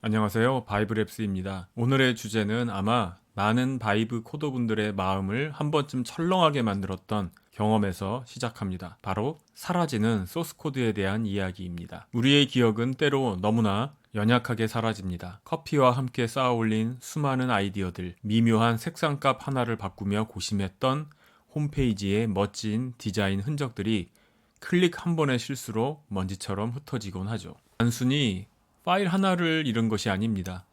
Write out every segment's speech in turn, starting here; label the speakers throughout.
Speaker 1: 안녕하세요. 바이브랩스입니다. 오늘의 주제는 아마 많은 바이브 코더분들의 마음을 한 번쯤 철렁하게 만들었던 경험에서 시작합니다. 바로 사라지는 소스코드에 대한 이야기입니다. 우리의 기억은 때로 너무나 연약하게 사라집니다. 커피와 함께 쌓아 올린 수많은 아이디어들, 미묘한 색상값 하나를 바꾸며 고심했던 홈페이지의 멋진 디자인 흔적들이 클릭 한 번의 실수로 먼지처럼 흩어지곤 하죠. 단순히 파일 하나를 잃은 것이 아닙니다.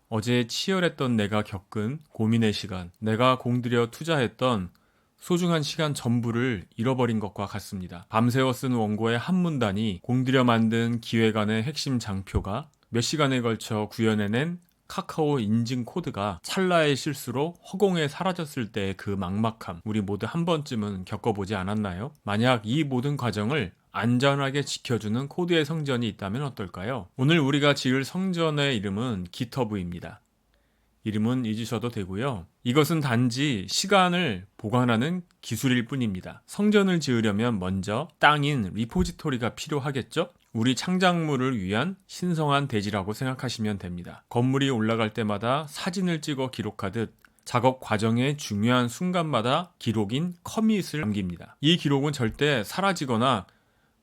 Speaker 1: 어제 치열했던 내가 겪은 고민의 시간, 내가 공들여 투자했던 소중한 시간 전부를 잃어버린 것과 같습니다. 밤새워 쓴 원고의 한 문단이 공들여 만든 기획안의 핵심 장표가 몇 시간에 걸쳐 구현해낸 카카오 인증 코드가 찰나의 실수로 허공에 사라졌을 때의 그 막막함, 우리 모두 한 번쯤은 겪어보지 않았나요? 만약 이 모든 과정을 안전하게 지켜주는 코드의 성전이 있다면 어떨까요? 오늘 우리가 지을 성전의 이름은 GitHub입니다. 이름은 잊으셔도 되고요. 이것은 단지 시간을 보관하는 기술일 뿐입니다. 성전을 지으려면 먼저 땅인 리포지토리가 필요하겠죠? 우리 창작물을 위한 신성한 대지라고 생각하시면 됩니다. 건물이 올라갈 때마다 사진을 찍어 기록하듯 작업 과정의 중요한 순간마다 기록인 커밋을 남깁니다. 이 기록은 절대 사라지거나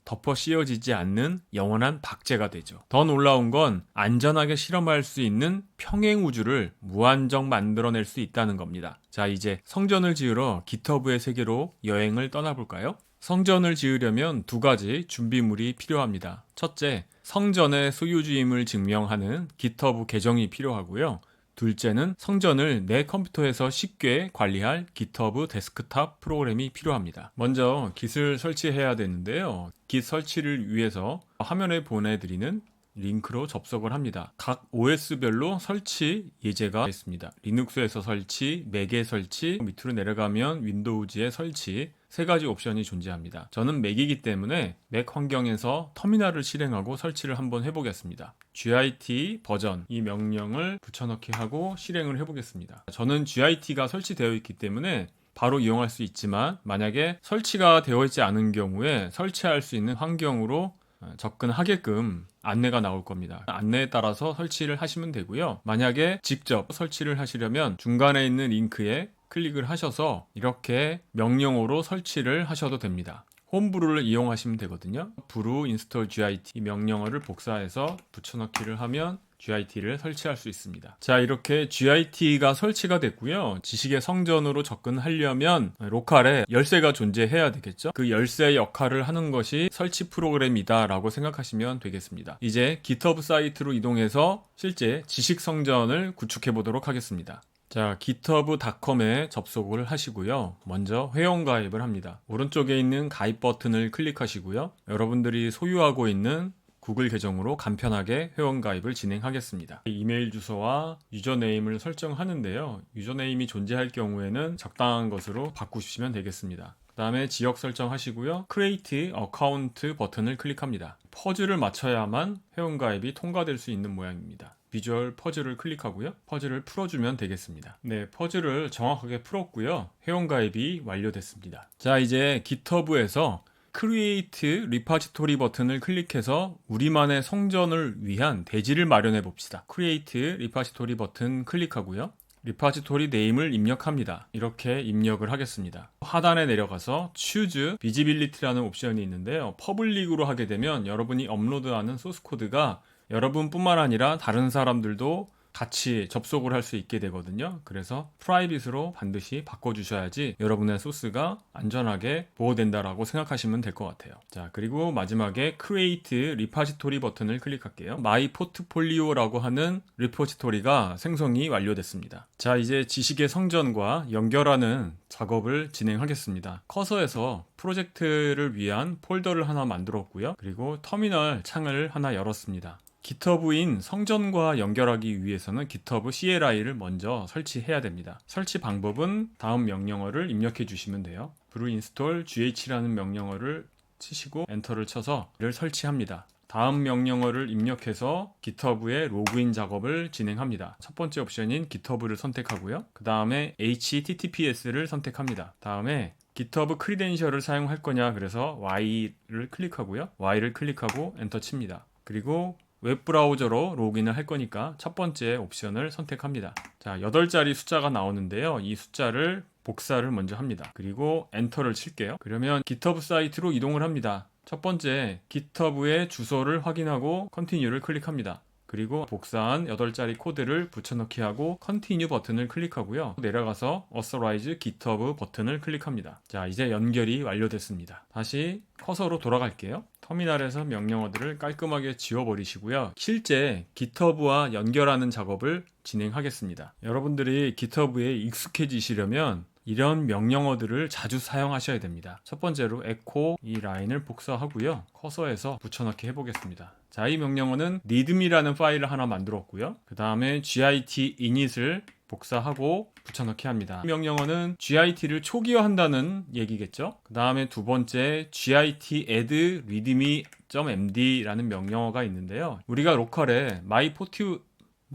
Speaker 1: 덮어 씌워지지 않는 영원한 박제가 되죠. 더 놀라운 건 안전하게 실험할 수 있는 평행 우주를 무한정 만들어낼 수 있다는 겁니다. 자, 이제 성전을 지으러 GitHub의 세계로 여행을 떠나볼까요? 성전을 지으려면 두 가지 준비물이 필요합니다. 첫째, 성전의 소유주임을 증명하는 GitHub 계정이 필요하고요. 둘째는 성전을 내 컴퓨터에서 쉽게 관리할 GitHub 데스크탑 프로그램이 필요합니다. 먼저 Git을 설치해야 되는데요. Git 설치를 위해서 화면에 보내드리는 링크로 접속을 합니다. 각 OS별로 설치 예제가 있습니다. 리눅스에서 설치, 맥에 설치, 밑으로 내려가면 윈도우즈에 설치, 세 가지 옵션이 존재합니다. 저는 맥이기 때문에 맥 환경에서 터미널을 실행하고 설치를 한번 해보겠습니다. git 버전 이 명령을 붙여넣기 하고 실행을 해보겠습니다. 저는 git가 설치되어 있기 때문에 바로 이용할 수 있지만 만약에 설치가 되어 있지 않은 경우에 설치할 수 있는 환경으로 접근하게끔 안내가 나올 겁니다. 안내에 따라서 설치를 하시면 되고요. 만약에 직접 설치를 하시려면 중간에 있는 링크에 클릭을 하셔서 이렇게 명령어로 설치를 하셔도 됩니다. 홈브루를 이용하시면 되거든요. brew install git 이 명령어를 복사해서 붙여넣기를 하면 git를 설치할 수 있습니다. 자, 이렇게 git가 설치가 됐고요. 지식의 성전으로 접근하려면 로컬에 열쇠가 존재해야 되겠죠. 그 열쇠 역할을 하는 것이 설치 프로그램이다 라고 생각하시면 되겠습니다. 이제 GitHub 사이트로 이동해서 실제 지식 성전을 구축해 보도록 하겠습니다. 자, github.com에 접속을 하시고요. 먼저 회원가입을 합니다. 오른쪽에 있는 가입 버튼을 클릭하시고요. 여러분들이 소유하고 있는 구글 계정으로 간편하게 회원가입을 진행하겠습니다. 이메일 주소와 유저네임을 설정하는데요. 유저네임이 존재할 경우에는 적당한 것으로 바꾸시면 되겠습니다. 그 다음에 지역 설정하시고요. Create Account 버튼을 클릭합니다. 퍼즐을 맞춰야만 회원가입이 통과될 수 있는 모양입니다. 비주얼 퍼즐을 클릭하고요. 퍼즐을 풀어주면 되겠습니다. 네, 퍼즐을 정확하게 풀었고요. 회원가입이 완료됐습니다. 자, 이제 GitHub에서 Create Repository 버튼을 클릭해서 우리만의 성전을 위한 대지를 마련해 봅시다. Create Repository 버튼 클릭하고요. 리파지토리 네임을 입력합니다. 이렇게 입력을 하겠습니다. 하단에 내려가서 Choose Visibility라는 옵션이 있는데요. 퍼블릭으로 하게 되면 여러분이 업로드하는 소스코드가 여러분뿐만 아니라 다른 사람들도 같이 접속을 할 수 있게 되거든요. 그래서 프라이빗으로 반드시 바꿔주셔야지 여러분의 소스가 안전하게 보호된다라고 생각하시면 될 것 같아요. 자, 그리고 마지막에 Create Repository 버튼을 클릭할게요. My Portfolio라고 하는 리포지토리가 생성이 완료됐습니다. 자, 이제 지식의 성전과 연결하는 작업을 진행하겠습니다. 커서에서 프로젝트를 위한 폴더를 하나 만들었고요. 그리고 터미널 창을 하나 열었습니다. GitHub인 성전과 연결하기 위해서는 GitHub CLI를 먼저 설치해야 됩니다. 설치 방법은 다음 명령어를 입력해 주시면 돼요. brew install gh라는 명령어를 치시고 엔터를 쳐서 이를 설치합니다. 다음 명령어를 입력해서 GitHub의 로그인 작업을 진행합니다. 첫 번째 옵션인 GitHub를 선택하고요. 그 다음에 HTTPS를 선택합니다. 다음에 GitHub 크리덴셜을 사용할 거냐 그래서 Y를 클릭하고요. Y를 클릭하고 엔터 칩니다. 그리고 웹브라우저로 로그인을 할 거니까 첫 번째 옵션을 선택합니다. 자, 8자리 숫자가 나오는데요. 이 숫자를 복사를 먼저 합니다. 그리고 엔터를 칠게요. 그러면 GitHub 사이트로 이동을 합니다. 첫 번째 GitHub의 주소를 확인하고 Continue를 클릭합니다. 그리고 복사한 8자리 코드를 붙여넣기 하고 Continue 버튼을 클릭하고요. 내려가서 Authorize GitHub 버튼을 클릭합니다. 자, 이제 연결이 완료됐습니다. 다시 커서로 돌아갈게요. 터미널에서 명령어들을 깔끔하게 지워버리시고요. 실제 GitHub와 연결하는 작업을 진행하겠습니다. 여러분들이 GitHub에 익숙해지시려면 이런 명령어들을 자주 사용하셔야 됩니다. 첫 번째로 echo 이 라인을 복사하고요. 커서에서 붙여넣기 해보겠습니다. 자, 이 명령어는 readme라는 파일을 하나 만들었고요. 그 다음에 git init을 복사하고 붙여넣기 합니다. 이 명령어는 git를 초기화한다는 얘기겠죠. 그 다음에 두 번째 git add readme.md라는 명령어가 있는데요. 우리가 로컬에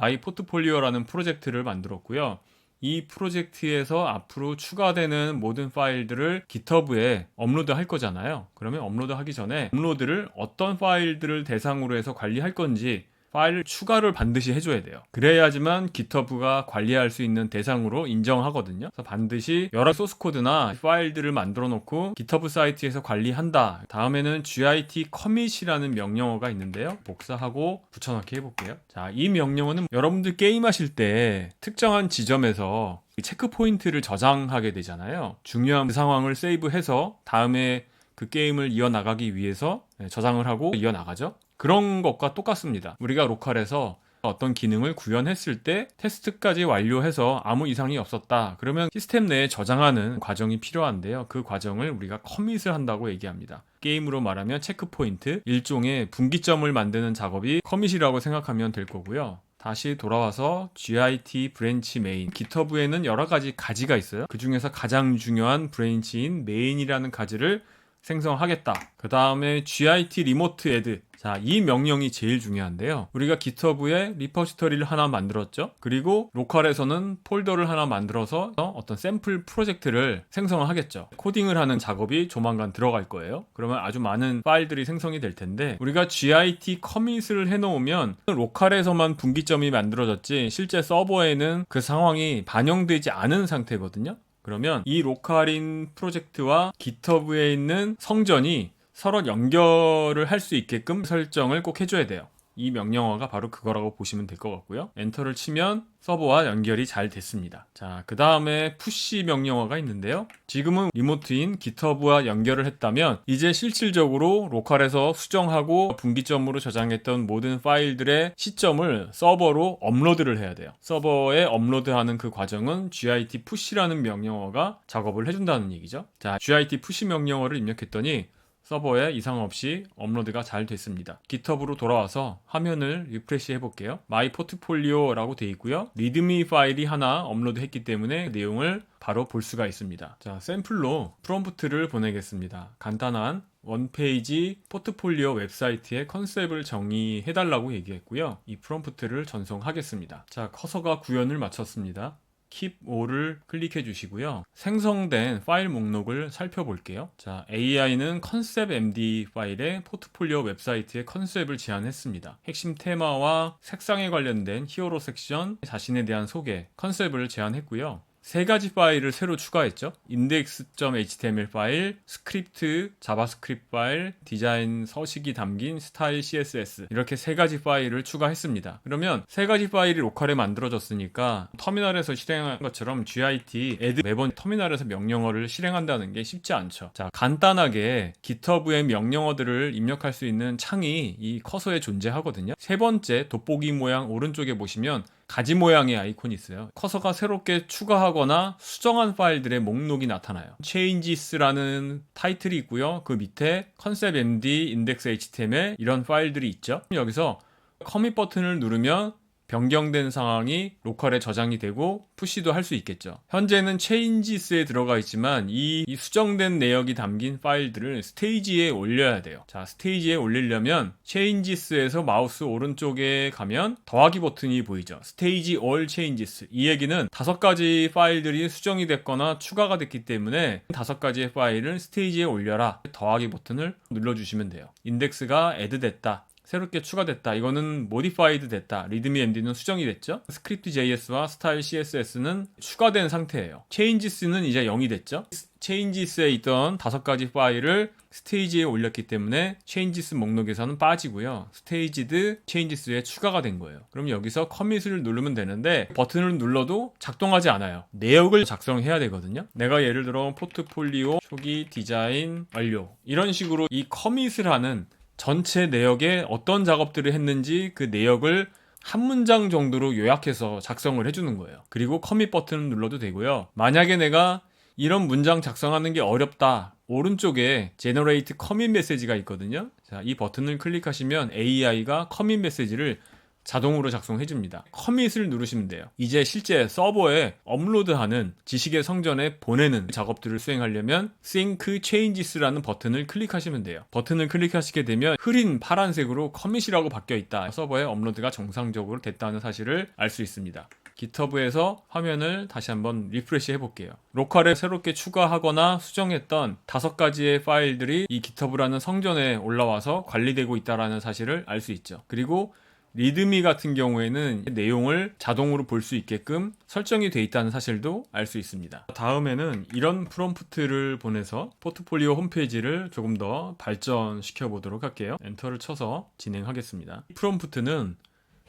Speaker 1: myportfolio라는 프로젝트를 만들었고요. 이 프로젝트에서 앞으로 추가되는 모든 파일들을 GitHub에 업로드 할 거잖아요. 그러면 업로드 하기 전에 업로드를 어떤 파일들을 대상으로 해서 관리할 건지 파일 추가를 반드시 해줘야 돼요. 그래야지만 GitHub가 관리할 수 있는 대상으로 인정하거든요. 그래서 반드시 여러 소스 코드나 파일들을 만들어 놓고 GitHub 사이트에서 관리한다. 다음에는 git commit이라는 명령어가 있는데요. 복사하고 붙여넣기 해볼게요. 자, 이 명령어는 여러분들 게임하실 때 특정한 지점에서 체크 포인트를 저장하게 되잖아요. 중요한 상황을 세이브해서 다음에 그 게임을 이어나가기 위해서 저장을 하고 이어나가죠. 그런 것과 똑같습니다. 우리가 로컬에서 어떤 기능을 구현했을 때 테스트까지 완료해서 아무 이상이 없었다. 그러면 시스템 내에 저장하는 과정이 필요한데요. 그 과정을 우리가 커밋을 한다고 얘기합니다. 게임으로 말하면 체크포인트, 일종의 분기점을 만드는 작업이 커밋이라고 생각하면 될 거고요. 다시 돌아와서 git 브랜치 메인, GitHub에는 여러 가지 가지가 있어요. 그 중에서 가장 중요한 브랜치인 메인이라는 가지를 생성하겠다. 그 다음에 git remote add. 자, 이 명령이 제일 중요한데요. 우리가 GitHub에 리포지터리를 하나 만들었죠. 그리고 로컬에서는 폴더를 하나 만들어서 어떤 샘플 프로젝트를 생성을 하겠죠. 코딩을 하는 작업이 조만간 들어갈 거예요. 그러면 아주 많은 파일들이 생성이 될 텐데 우리가 git commit을 해놓으면 로컬에서만 분기점이 만들어졌지 실제 서버에는 그 상황이 반영되지 않은 상태거든요. 그러면 이 로컬인 프로젝트와 GitHub에 있는 성전이 서로 연결을 할 수 있게끔 설정을 꼭 해줘야 돼요. 이 명령어가 바로 그거라고 보시면 될 것 같고요. 엔터를 치면 서버와 연결이 잘 됐습니다. 자, 그 다음에 푸시 명령어가 있는데요. 지금은 리모트인 GitHub와 연결을 했다면 이제 실질적으로 로컬에서 수정하고 분기점으로 저장했던 모든 파일들의 시점을 서버로 업로드를 해야 돼요. 서버에 업로드하는 그 과정은 git push라는 명령어가 작업을 해준다는 얘기죠. 자, git push 명령어를 입력했더니 서버에 이상 없이 업로드가 잘 됐습니다. GitHub으로 돌아와서 화면을 리프레시 해볼게요. myportfolio라고 되어 있고요. readme 파일이 하나 업로드했기 때문에 내용을 바로 볼 수가 있습니다. 자, 샘플로 프롬프트를 보내겠습니다. 간단한 원페이지 포트폴리오 웹사이트의 컨셉을 정의해달라고 얘기했고요. 이 프롬프트를 전송하겠습니다. 자, 커서가 구현을 마쳤습니다. Keep All을 클릭해 주시고요. 생성된 파일 목록을 살펴볼게요. 자, AI는 컨셉 MD 파일에 포트폴리오 웹사이트의 컨셉을 제안했습니다. 핵심 테마와 색상에 관련된 히어로 섹션, 자신에 대한 소개, 컨셉을 제안했고요. 세 가지 파일을 새로 추가했죠. index.html 파일, 스크립트, 자바스크립트 파일, 디자인 서식이 담긴 스타일 CSS 이렇게 세 가지 파일을 추가했습니다. 그러면 세 가지 파일이 로컬에 만들어졌으니까 터미널에서 실행한 것처럼 git add 매번 터미널에서 명령어를 실행한다는 게 쉽지 않죠. 자, 간단하게 GitHub의 명령어들을 입력할 수 있는 창이 이 커서에 존재하거든요. 세 번째 돋보기 모양 오른쪽에 보시면 가지 모양의 아이콘이 있어요. 커서가 새롭게 추가하거나 수정한 파일들의 목록이 나타나요. changes라는 타이틀이 있고요. 그 밑에 concept md, index.html 이런 파일들이 있죠. 여기서 커밋 버튼을 누르면 변경된 상황이 로컬에 저장이 되고 푸시도 할 수 있겠죠. 현재는 changes에 들어가 있지만 이 수정된 내역이 담긴 파일들을 스테이지에 올려야 돼요. 자, 스테이지에 올리려면 changes에서 마우스 오른쪽에 가면 더하기 버튼이 보이죠. stage all changes. 이 얘기는 5가지 파일들이 수정이 됐거나 추가가 됐기 때문에 5가지의 파일을 스테이지에 올려라. 더하기 버튼을 눌러주시면 돼요. 인덱스가 add 됐다. 새롭게 추가됐다. 이거는 modified 됐다. readme md는 수정이 됐죠. 스크립트 JS와 스타일 CSS는 추가된 상태예요. changes는 이제 0이 됐죠. changes에 있던 5가지 파일을 스테이지에 올렸기 때문에 changes 목록에서는 빠지고요. staged changes에 추가가 된 거예요. 그럼 여기서 커밋을 누르면 되는데 버튼을 눌러도 작동하지 않아요. 내역을 작성해야 되거든요. 내가 예를 들어 포트폴리오 초기 디자인 완료 이런 식으로 이 커밋을 하는 전체 내역에 어떤 작업들을 했는지 그 내역을 한 문장 정도로 요약해서 작성을 해주는 거예요. 그리고 커밋 버튼을 눌러도 되고요. 만약에 내가 이런 문장 작성하는 게 어렵다. 오른쪽에 Generate Commit Message가 있거든요. 자, 이 버튼을 클릭하시면 AI가 커밋 메시지를 자동으로 작성해줍니다. 커밋을 누르시면 돼요. 이제 실제 서버에 업로드하는 지식의 성전에 보내는 작업들을 수행하려면 Sync Changes라는 버튼을 클릭하시면 돼요. 버튼을 클릭하시게 되면 흐린 파란색으로 커밋이라고 바뀌어 있다. 서버에 업로드가 정상적으로 됐다는 사실을 알 수 있습니다. GitHub에서 화면을 다시 한번 리프레시 해볼게요. 로컬에 새롭게 추가하거나 수정했던 5가지의 파일들이 이 GitHub라는 성전에 올라와서 관리되고 있다는 사실을 알 수 있죠. 그리고 리드미 같은 경우에는 내용을 자동으로 볼 수 있게끔 설정이 되어 있다는 사실도 알 수 있습니다. 다음에는 이런 프롬프트를 보내서 포트폴리오 홈페이지를 조금 더 발전시켜 보도록 할게요. 엔터를 쳐서 진행하겠습니다. 이 프롬프트는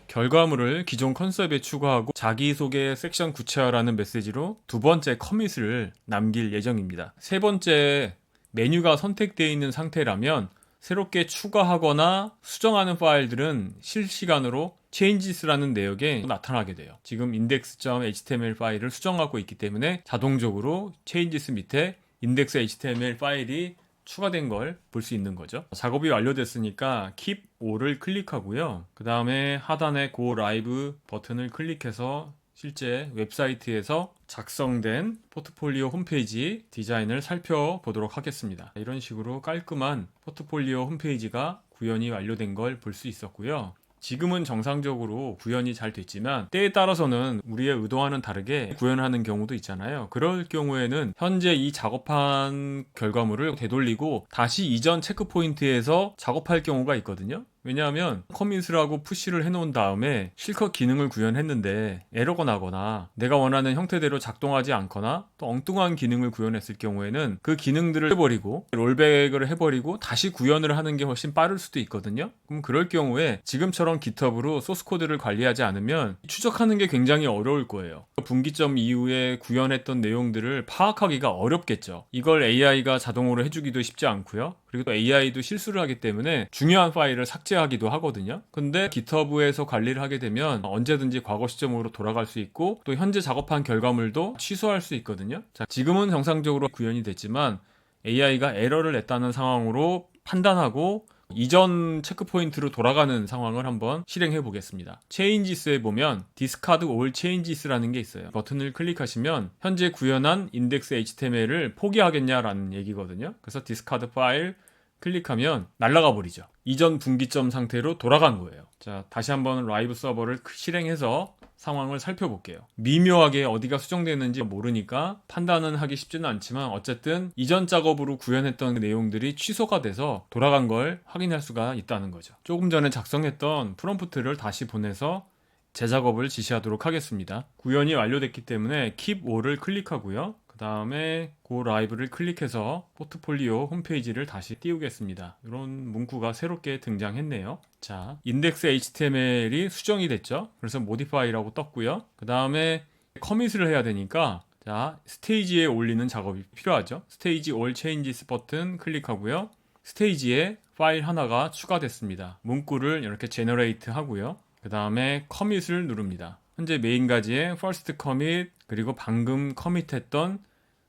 Speaker 1: 결과물을 기존 컨셉에 추가하고 자기소개 섹션 구체화라는 메시지로 2번째 커밋을 남길 예정입니다. 3번째 메뉴가 선택되어 있는 상태라면 새롭게 추가하거나 수정하는 파일들은 실시간으로 changes라는 내역에 나타나게 돼요. 지금 index.html 파일을 수정하고 있기 때문에 자동적으로 changes 밑에 index.html 파일이 추가된 걸 볼 수 있는 거죠. 작업이 완료됐으니까 keep all을 클릭하고요. 그 다음에 하단에 go live 버튼을 클릭해서 실제 웹사이트에서 작성된 포트폴리오 홈페이지 디자인을 살펴보도록 하겠습니다. 이런 식으로 깔끔한 포트폴리오 홈페이지가 구현이 완료된 걸 볼 수 있었고요. 지금은 정상적으로 구현이 잘 됐지만 때에 따라서는 우리의 의도와는 다르게 구현하는 경우도 있잖아요. 그럴 경우에는 현재 이 작업한 결과물을 되돌리고 다시 이전 체크포인트에서 작업할 경우가 있거든요. 왜냐하면 커밋을 하고 푸시를 해놓은 다음에 실컷 기능을 구현했는데 에러가 나거나 내가 원하는 형태대로 작동하지 않거나 또 엉뚱한 기능을 구현했을 경우에는 그 기능들을 해버리고 롤백을 해버리고 다시 구현을 하는 게 훨씬 빠를 수도 있거든요. 그럼 그럴 경우에 지금처럼 GitHub으로 소스코드를 관리하지 않으면 추적하는 게 굉장히 어려울 거예요. 분기점 이후에 구현했던 내용들을 파악하기가 어렵겠죠. 이걸 AI가 자동으로 해주기도 쉽지 않고요. 그리고 또 AI도 실수를 하기 때문에 중요한 파일을 삭제하기도 하거든요. 근데 GitHub에서 관리를 하게 되면 언제든지 과거 시점으로 돌아갈 수 있고 또 현재 작업한 결과물도 취소할 수 있거든요. 자, 지금은 정상적으로 구현이 됐지만 AI가 에러를 냈다는 상황으로 판단하고 이전 체크포인트로 돌아가는 상황을 한번 실행해 보겠습니다. Changes에 보면 Discard All Changes라는 게 있어요. 버튼을 클릭하시면 현재 구현한 index.html을 포기하겠냐라는 얘기거든요. 그래서 Discard 파일 클릭하면 날아가 버리죠. 이전 분기점 상태로 돌아간 거예요. 자, 다시 한번 라이브 서버를 실행해서 상황을 살펴볼게요. 미묘하게 어디가 수정되는지 모르니까 판단은 하기 쉽지는 않지만 어쨌든 이전 작업으로 구현했던 내용들이 취소가 돼서 돌아간 걸 확인할 수가 있다는 거죠. 조금 전에 작성했던 프롬프트를 다시 보내서 재작업을 지시하도록 하겠습니다. 구현이 완료됐기 때문에 Keep All을 클릭하고요. 그 다음에 Go Live를 클릭해서 포트폴리오 홈페이지를 다시 띄우겠습니다. 이런 문구가 새롭게 등장했네요. 자, index.html이 수정이 됐죠. 그래서 modify라고 떴고요. 그 다음에 커밋을 해야 되니까 자, 스테이지에 올리는 작업이 필요하죠. 스테이지 all changes 버튼 클릭하고요. 스테이지에 파일 하나가 추가됐습니다. 문구를 이렇게 generate 하고요. 그 다음에 커밋을 누릅니다. 현재 메인 가지에 first commit 그리고 방금 커밋했던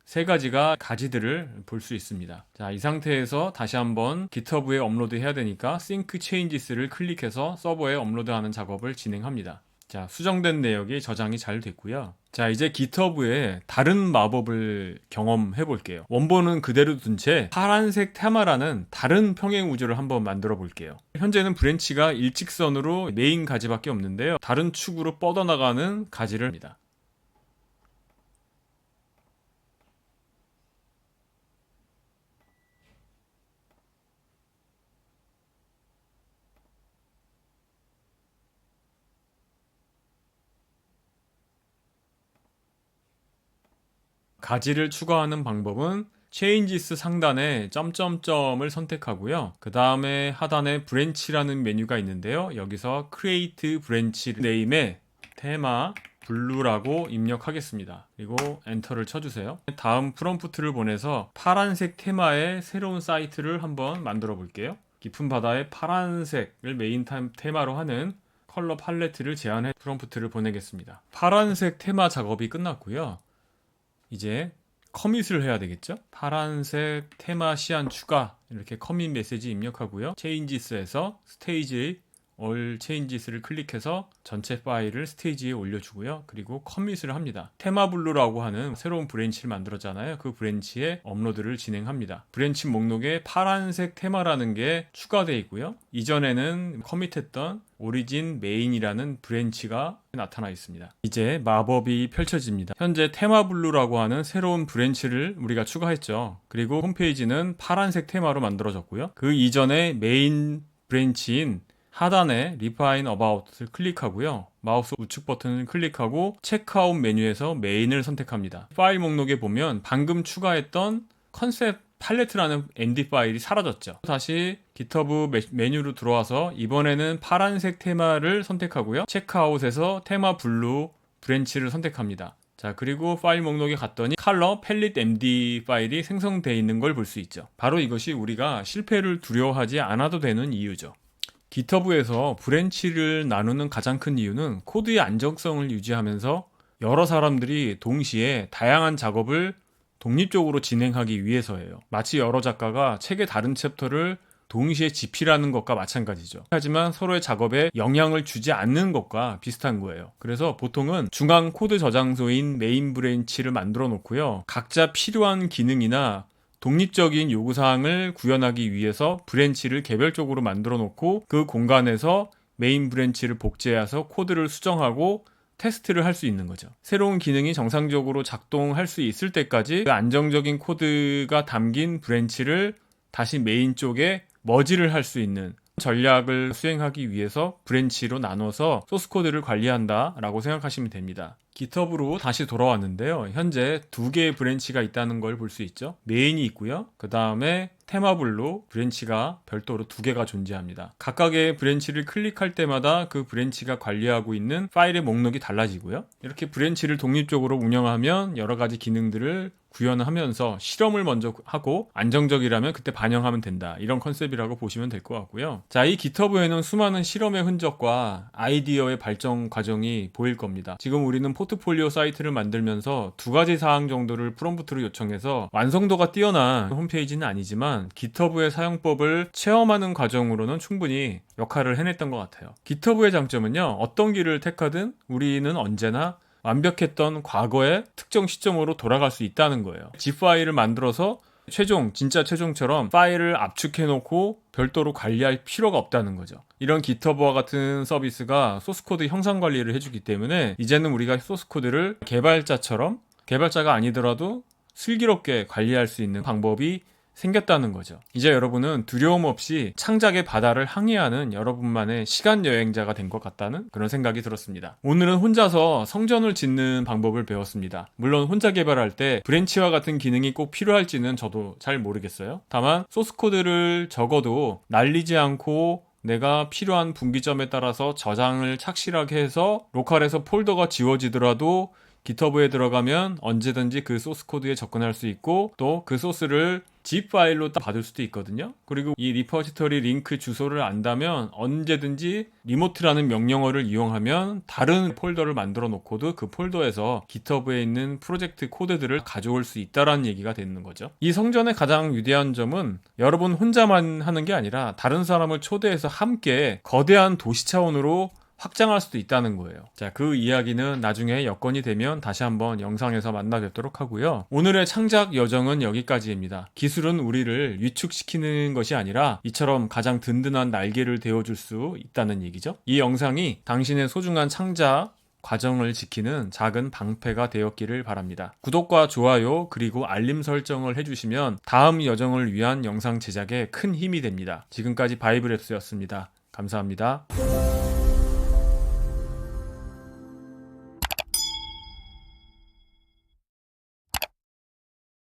Speaker 1: 3가지가 가지들을 볼 수 있습니다. 자, 이 상태에서 다시 한번 GitHub에 업로드 해야 되니까 Sync Changes를 클릭해서 서버에 업로드하는 작업을 진행합니다. 자, 수정된 내역이 저장이 잘 됐고요. 자, 이제 GitHub에 다른 마법을 경험해 볼게요. 원본은 그대로 둔 채 파란색 테마라는 다른 평행 우주를 한번 만들어 볼게요. 현재는 브랜치가 일직선으로 메인 가지밖에 없는데요. 다른 축으로 뻗어나가는 가지를 합니다. 가지를 추가하는 방법은 Changes 상단에 점점점을 선택하고요. 그 다음에 하단에 브랜치라는 메뉴가 있는데요. 여기서 Create Branch Name에 테마 블루라고 입력하겠습니다. 그리고 엔터를 쳐주세요. 다음 프롬프트를 보내서 파란색 테마의 새로운 사이트를 한번 만들어 볼게요. 깊은 바다의 파란색을 메인 테마로 하는 컬러 팔레트를 제안해 프롬프트를 보내겠습니다. 파란색 테마 작업이 끝났고요. 이제 커밋을 해야 되겠죠? 파란색 테마 시안 추가 이렇게 커밋 메시지 입력하고요. Changes에서 스테이지 All Changes를 클릭해서 전체 파일을 스테이지에 올려주고요. 그리고 커밋을 합니다. 테마 블루라고 하는 새로운 브랜치를 만들었잖아요. 그 브랜치에 업로드를 진행합니다. 브랜치 목록에 파란색 테마라는 게 추가되어 있고요. 이전에는 커밋했던 오리진 메인이라는 브랜치가 나타나 있습니다. 이제 마법이 펼쳐집니다. 현재 테마 블루라고 하는 새로운 브랜치를 우리가 추가했죠. 그리고 홈페이지는 파란색 테마로 만들어졌고요. 그 이전에 메인 브랜치인 하단에 Refine About을 클릭하고요. 마우스 우측 버튼을 클릭하고 체크아웃 메뉴에서 메인을 선택합니다. 파일 목록에 보면 방금 추가했던 컨셉 팔레트라는 MD 파일이 사라졌죠. 다시 GitHub 메뉴로 들어와서 이번에는 파란색 테마를 선택하고요. 체크아웃에서 테마 블루 브랜치를 선택합니다. 자, 그리고 파일 목록에 갔더니 컬러 팰릿 MD 파일이 생성되어 있는 걸 볼 수 있죠. 바로 이것이 우리가 실패를 두려워하지 않아도 되는 이유죠. GitHub에서 브랜치를 나누는 가장 큰 이유는 코드의 안정성을 유지하면서 여러 사람들이 동시에 다양한 작업을 독립적으로 진행하기 위해서예요. 마치 여러 작가가 책의 다른 챕터를 동시에 집필하는 것과 마찬가지죠. 하지만 서로의 작업에 영향을 주지 않는 것과 비슷한 거예요. 그래서 보통은 중앙 코드 저장소인 메인 브랜치를 만들어 놓고요. 각자 필요한 기능이나 독립적인 요구사항을 구현하기 위해서 브랜치를 개별적으로 만들어 놓고 그 공간에서 메인 브랜치를 복제해서 코드를 수정하고 테스트를 할 수 있는 거죠. 새로운 기능이 정상적으로 작동할 수 있을 때까지 그 안정적인 코드가 담긴 브랜치를 다시 메인 쪽에 머지를 할 수 있는 전략을 수행하기 위해서 브랜치로 나눠서 소스 코드를 관리한다 라고 생각하시면 됩니다. GitHub으로 다시 돌아왔는데요. 현재 2개의 브랜치가 있다는 걸 볼 수 있죠. 메인이 있고요. 그 다음에 테마블루 브랜치가 별도로 2개가 존재합니다. 각각의 브랜치를 클릭할 때마다 그 브랜치가 관리하고 있는 파일의 목록이 달라지고요. 이렇게 브랜치를 독립적으로 운영하면 여러 가지 기능들을 구현하면서 실험을 먼저 하고 안정적이라면 그때 반영하면 된다. 이런 컨셉이라고 보시면 될 것 같고요. 자, 이 GitHub에는 수많은 실험의 흔적과 아이디어의 발전 과정이 보일 겁니다. 지금 우리는 포트폴리오 사이트를 만들면서 2가지 사항 정도를 프롬프트로 요청해서 완성도가 뛰어난 홈페이지는 아니지만 GitHub의 사용법을 체험하는 과정으로는 충분히 역할을 해냈던 것 같아요. GitHub의 장점은요. 어떤 길을 택하든 우리는 언제나 완벽했던 과거의 특정 시점으로 돌아갈 수 있다는 거예요. zip 파일을 만들어서 진짜 최종처럼 파일을 압축해놓고 별도로 관리할 필요가 없다는 거죠. 이런 GitHub와 같은 서비스가 소스코드 형상 관리를 해주기 때문에 이제는 우리가 소스코드를 개발자가 아니더라도 슬기롭게 관리할 수 있는 방법이 생겼다는 거죠. 이제 여러분은 두려움 없이 창작의 바다를 항해하는 여러분만의 시간 여행자가 된 것 같다는 그런 생각이 들었습니다. 오늘은 혼자서 성전을 짓는 방법을 배웠습니다. 물론 혼자 개발할 때 브랜치와 같은 기능이 꼭 필요할지는 저도 잘 모르겠어요. 다만 소스코드를 적어도 날리지 않고 내가 필요한 분기점에 따라서 저장을 착실하게 해서 로컬에서 폴더가 지워지더라도 GitHub에 들어가면 언제든지 그 소스 코드에 접근할 수 있고 또 그 소스를 zip 파일로 받을 수도 있거든요. 그리고 이 리포지터리 링크 주소를 안다면 언제든지 리모트라는 명령어를 이용하면 다른 폴더를 만들어 놓고도 그 폴더에서 GitHub에 있는 프로젝트 코드들을 가져올 수 있다라는 얘기가 되는 거죠. 이 성전의 가장 위대한 점은 여러분 혼자만 하는 게 아니라 다른 사람을 초대해서 함께 거대한 도시 차원으로 확장할 수도 있다는 거예요. 자, 그 이야기는 나중에 여건이 되면 다시 한번 영상에서 만나 뵙도록 하고요. 오늘의 창작 여정은 여기까지입니다. 기술은 우리를 위축시키는 것이 아니라 이처럼 가장 든든한 날개를 되어줄 수 있다는 얘기죠. 이 영상이 당신의 소중한 창작 과정을 지키는 작은 방패가 되었기를 바랍니다. 구독과 좋아요 그리고 알림 설정을 해주시면 다음 여정을 위한 영상 제작에 큰 힘이 됩니다. 지금까지 바이브랩스였습니다. 감사합니다.